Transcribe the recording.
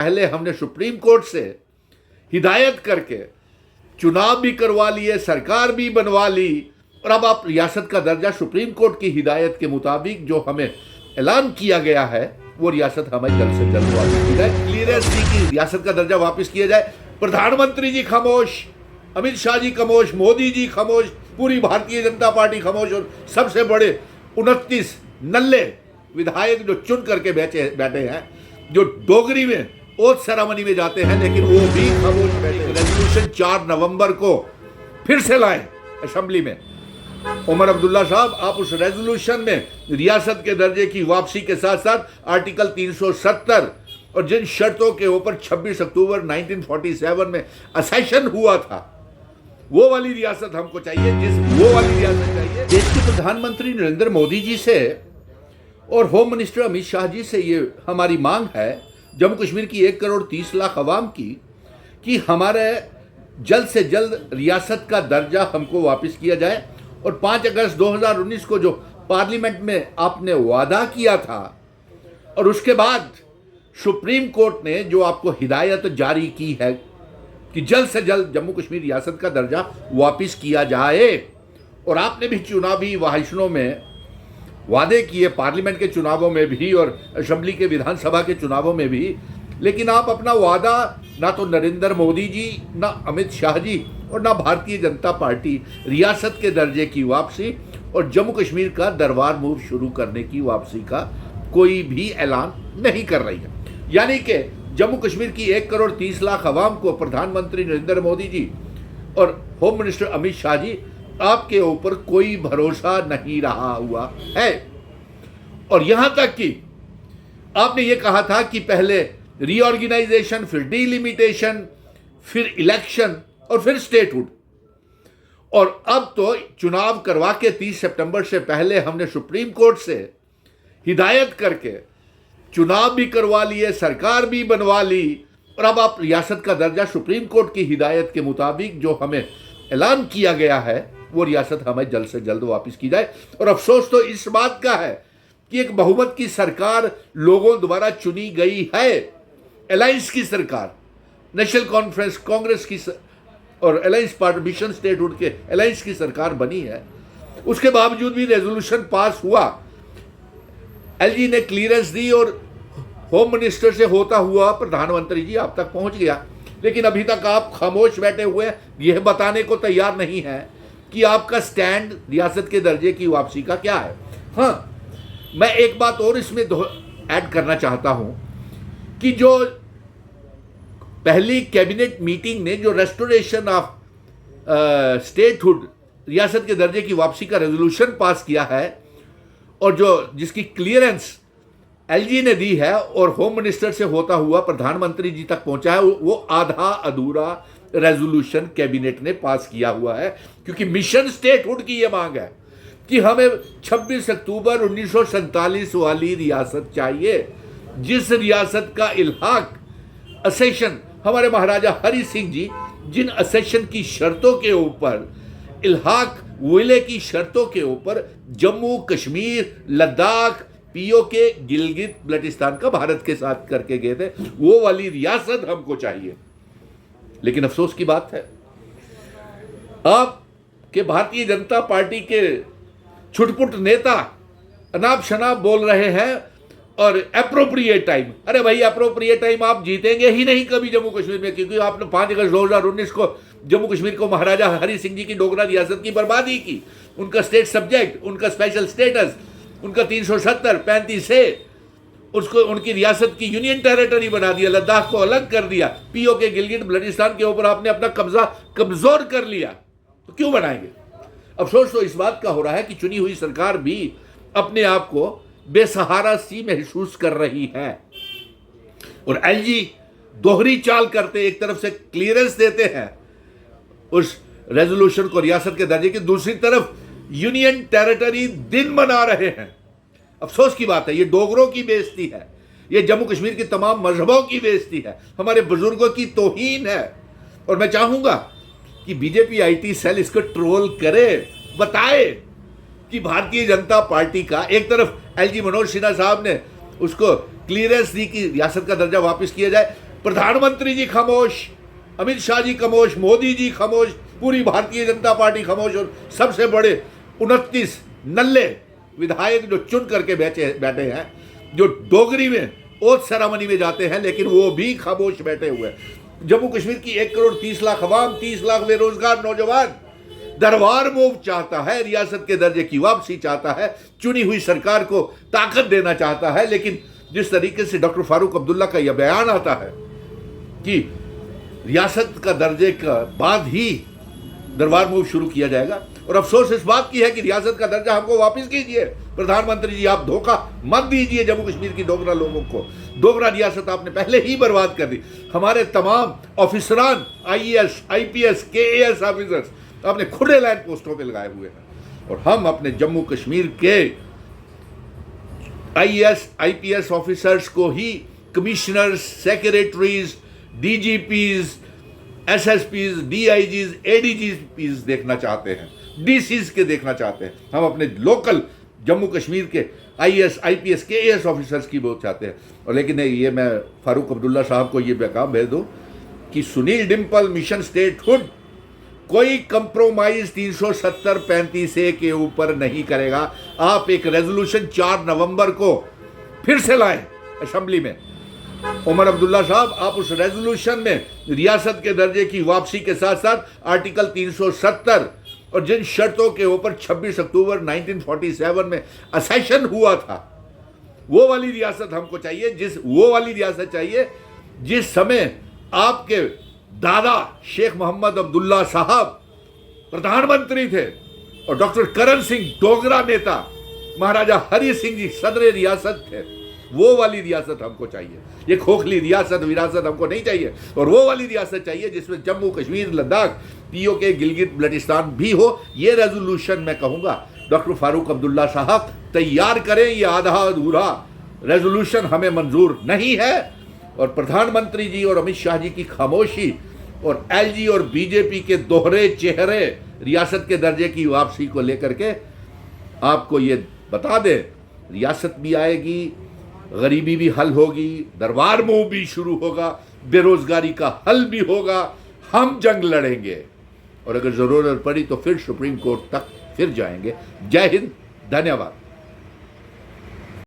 पहले हमने supreme court से हिदायत करके चुनाव भी करवा लिए, सरकार भी बनवा ली, और अब आप रियासत का दर्जा सुप्रीम कोर्ट की हिदायत के मुताबिक जो हमें ऐलान किया गया है वो रियासत हमें जल्द से जल्द वापस की जाए। क्लियरेंस दी कि रियासत का दर्जा वापस किया जाए। प्रधानमंत्री जी खामोश, अमित शाह जी खामोश, मोदी जी खामोश, पूरी भारतीय जनता पार्टी खामोश, और सबसे बड़े 29 नल्ले विधायक जो चुन करके बैठे हैं, जो डोगरी में ओथ सेरेमनी में जाते हैं लेकिन वो भी खामोश बैठे। रेजोल्यूशन 4 नवंबर को फिर से लाए असेंबली में। उमर अब्दुल्ला साहब, आप उस रेजोल्यूशन में रियासत के दर्जे की वापसी के साथ साथ आर्टिकल 370 और जिन शर्तों के ऊपर 26 अक्टूबर 1947 में असेशन हुआ था, वो वाली रियासत हमको चाहिए, वो वाली रियासत चाहिए। देश के प्रधानमंत्री नरेंद्र मोदी जी से और होम मिनिस्टर अमित शाह जी से ये हमारी मांग है, जम्मू कश्मीर की 1 करोड़ 30 लाख अवाम की, कि हमारे जल्द से जल्द रियासत का दर्जा हमको वापस किया जाए। और 5 अगस्त 2019 को जो पार्लियामेंट में आपने वादा किया था और उसके बाद सुप्रीम कोर्ट ने जो आपको हिदायत जारी की है कि जल्द से जल्द जम्मू कश्मीर रियासत का दर्जा वापस किया जाए, और आपने भी चुनावी भाषणों में वादे किए, पार्लियामेंट के चुनावों में भी और असेंबली के विधानसभा के चुनावों में भी, लेकिन आप अपना वादा ना तो नरेंद्र मोदी जी, ना अमित शाह जी और ना भारतीय जनता पार्टी रियासत के दर्जे की वापसी और जम्मू कश्मीर का दरबार मूव शुरू करने की वापसी का कोई भी ऐलान नहीं कर रही है। यानी कि जम्मू कश्मीर की 1 करोड़ 30 लाख अवाम को प्रधानमंत्री नरेंद्र मोदी जी और होम मिनिस्टर अमित शाह जी, आपके ऊपर कोई भरोसा नहीं रहा हुआ है। और यहां तक कि आपने ये कहा था कि पहले रीऑर्गेनाइजेशन, फिर डिलिमिटेशन, फिर इलेक्शन और फिर स्टेटहुड, और अब तो चुनाव करवा के 30 सितंबर से पहले हमने सुप्रीम कोर्ट से हिदायत करके चुनाव भी करवा लिए, सरकार भी बनवा ली, और अब आप रियासत का दर्जा सुप्रीम कोर्ट की हिदायत के मुताबिक जो हमें ऐलान किया गया है वो रियासत हमें जल्द से जल्द वापस की जाए। और अफसोस तो इस बात का है कि एक बहुमत की सरकार लोगों द्वारा चुनी गई है, अलायंस की सरकार, नेशनल कॉन्फ्रेंस कांग्रेस की और अलायंस पार्टी मिशन स्टेटहुड के अलायंस की सरकार बनी है। उसके बावजूद भी रेजोल्यूशन पास हुआ, एलजी ने क्लियरेंस दी और होम मिनिस्टर से होता हुआ प्रधानमंत्री जी आप तक पहुंच गया, लेकिन अभी तक आप खामोश बैठे हुए यह बताने को तैयार नहीं है कि आपका स्टैंड रियासत के दर्जे की वापसी का क्या है। हाँ, मैं एक बात और इसमें ऐड करना चाहता हूं कि जो पहली कैबिनेट मीटिंग ने जो रेस्टोरेशन ऑफ स्टेटहुड, रियासत के दर्जे की वापसी का रेजोल्यूशन पास किया है और जो जिसकी क्लियरेंस एलजी ने दी है और होम मिनिस्टर से होता हुआ प्रधानमंत्री जी तक पहुंचा है, वो आधा अधूरा रेजोल्यूशन कैबिनेट ने पास किया हुआ है, क्योंकि मिशन स्टेटहुड की यह मांग है कि हमें 26 अक्टूबर 1947 वाली रियासत चाहिए, जिस रियासत का इल्हाक असेशन हमारे महाराजा हरि सिंह जी जिन असेशन की शर्तों के ऊपर, इल्हाक विले की शर्तों के ऊपर जम्मू कश्मीर, लद्दाख, पीओके, गिलगित बल्टिस्तान का भारत के साथ करके गए थे, वो वाली रियासत हमको चाहिए। लेकिन अफसोस की बात है आपके भारतीय जनता पार्टी के छुटपुट नेता अनाप शनाप बोल रहे हैं और एप्रोप्रिएट टाइम। अरे भाई, एप्रोप्रिएट टाइम आप जीतेंगे ही नहीं कभी जम्मू कश्मीर में, क्योंकि आपने 5 अगस्त 2019 को जम्मू कश्मीर को महाराजा हरि सिंह जी की डोगरा रियासत की बर्बादी की, उनका स्टेट सब्जेक्ट, उनका स्पेशल स्टेटस, उनका 370 35 से उसको उनकी रियासत की यूनियन टेरिटरी बना दिया, लद्दाख को अलग कर दिया, पीओके गिलगित बल्टिस्तान के ऊपर आपने अपना कब्जा कमजोर कर लिया, तो क्यों बनाएंगे। अफसोस तो इस बात का हो रहा है कि चुनी हुई सरकार भी अपने आप को बेसहारा सी महसूस कर रही है, और एलजी दोहरी चाल करते, एक तरफ से क्लियरेंस देते हैं उस रेजोल्यूशन को रियासत के दर्जे की, दूसरी तरफ यूनियन टेरिटरी दिन मना रहे हैं। अफसोस की बात है, ये डोगरों की बेइज्जती है, ये जम्मू कश्मीर के तमाम मजहबों की बेइज्जती है, हमारे बुजुर्गों की तौहीन है। और मैं चाहूंगा कि बीजेपी आईटी सेल इसको ट्रोल करे, बताए कि भारतीय जनता पार्टी का, एक तरफ एलजी मनोज सिन्हा साहब ने उसको क्लियरेंस दी कि रियासत का दर्जा वापस किया जाए, प्रधानमंत्री जी खामोश, अमित शाह जी खामोश, मोदी जी खामोश, पूरी भारतीय जनता पार्टी खामोश, और सबसे बड़े 29 नल्ले विधायक जो चुन करके बैठे हैं, जो डोगरी में ओथ सेरेमनी में जाते हैं, लेकिन वो भी खामोश बैठे हुए हैं। जम्मू कश्मीर की 1 करोड़ 30 लाख अवाम, 30 लाख बेरोजगार नौजवान, दरबार मूव चाहता है, रियासत के दर्जे की वापसी चाहता है, चुनी हुई सरकार को ताकत देना चाहता है। लेकिन जिस तरीके से डॉक्टर फारूक अब्दुल्ला का यह बयान आता है कि रियासत का दर्जे का बाद ही दरबार मूव शुरू किया जाएगा, और अफसोस इस बात की है कि रियासत का दर्जा हमको वापस कीजिए। प्रधानमंत्री जी, आप धोखा मत दीजिए जम्मू कश्मीर की डोगरा लोगों को। डोगरा रियासत आपने पहले ही बर्बाद कर दी। हमारे तमाम ऑफिसरान, IAS, IPS, KAS ऑफिसर्स आपने खुले लाइन पोस्टों पे लगाए हुए हैं, और हम अपने जम्मू कश्मीर के IAS, IPS ऑफिसर्स को ही commissioners, secretaries, DGPs, SSPs, DIGs, ADGPs देखना चाहते हैं, DCs के देखना चाहते हैं। हम अपने लोकल जम्मू कश्मीर के IAS, IPS, KAS ऑफिसर्स की बहुत चाहते हैं। और लेकिन ये मैं फारूक अब्दुल्ला साहब को ये पैगाम भेज दूं कि सुनील डिम्पल मिशन स्टेटहुड कोई कंप्रोमाइज 370-35A के ऊपर नहीं करेगा। आप एक रेजोल्यूशन 4 नवंबर को फिर से लाएं असेंबली में। उमर अब्दुल्ला साहब, आप उस रेजोल्यूशन में रियासत के दर्जे की वापसी के साथ साथ आर्टिकल 370 और जिन शर्तों के ऊपर 26 अक्टूबर 1947 में असेशन हुआ था, वो वाली रियासत हमको चाहिए। वो वाली रियासत चाहिए जिस समय आपके दादा शेख मोहम्मद अब्दुल्ला साहब प्रधानमंत्री थे और डॉक्टर करण सिंह डोगरा नेता, महाराजा हरि सिंह जी सदर रियासत थे। वो वाली रियासत हमको चाहिए। ये खोखली रियासत विरासत हमको नहीं चाहिए। और वो वाली रियासत चाहिए जिसमें जम्मू कश्मीर, लद्दाख, POK, गिलगित बल्टिस्तान भी हो। ये रेजोल्यूशन मैं कहूँगा डॉक्टर फारूक अब्दुल्ला साहब तैयार करें। ये आधा अधूरा रेजोल्यूशन हमें मंजूर नहीं है। और प्रधानमंत्री जी और अमित शाह जी की खामोशी और LG और BJP के दोहरे चेहरे रियासत के दर्जे की वापसी को लेकर के आपको ये बता दे, रियासत भी आएगी, गरीबी भी हल होगी, दरबार मूव भी शुरू होगा, बेरोजगारी का हल भी होगा। हम जंग लड़ेंगे और अगर जरूरत पड़ी तो फिर सुप्रीम कोर्ट तक फिर जाएंगे। जय हिंद, धन्यवाद।